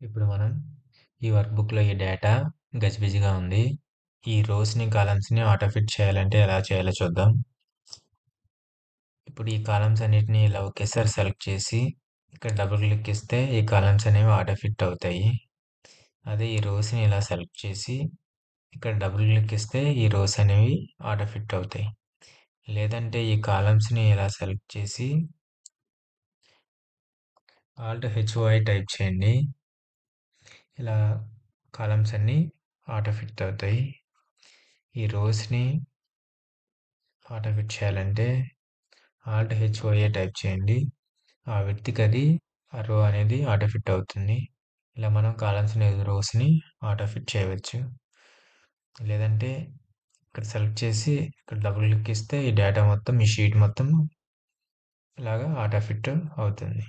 ఇప్పుడు మనం ఈ వర్క్ బుక్‌లో ఈ డేటా గజిబిజిగా ఉంది. ఈ రోస్‌ని, కాలమ్స్‌ని ఆటో ఫిట్ చేయాలంటే ఎలా చేయాలో చూద్దాం. ఇప్పుడు ఈ కాలమ్స్ అన్నిటిని ఇలా ఒకేసారి సెలెక్ట్ చేసి ఇక్కడ డబుల్ క్లిక్ ఇస్తే ఈ కాలమ్స్ అనేవి ఆటో ఫిట్ అవుతాయి. అదే ఈ రోస్‌ని ఇలా సెలెక్ట్ చేసి ఇక్కడ డబుల్ క్లిక్ ఇస్తే ఈ రోస్ అనేవి ఆటో ఫిట్ అవుతాయి. లేదంటే ఈ కాలమ్స్‌ని ఇలా సెలెక్ట్ చేసి ఆల్ట్ హెచ్ఓఐ టైప్ చేయండి. ఇలా కాలమ్స్ అన్నీ ఆటో ఫిట్ అవుతాయి. ఈ రోస్‌ని ఆటో ఫిట్ చేయాలంటే ఆల్ట్ హెచ్ఓఏ టైప్ చేయండి. ఆ వ్యక్తికి అది ఆ రో అనేది ఆటో ఫిట్ అవుతుంది. ఇలా మనం కాలమ్స్‌ని, రోస్‌ని ఆటో ఫిట్ చేయవచ్చు. లేదంటే ఇక్కడ సెలెక్ట్ చేసి ఇక్కడ డబుల్ క్లిక్ ఇస్తే ఈ డేటా మొత్తం, ఈ షీట్ మొత్తం ఇలాగా ఆటో ఫిట్ అవుతుంది.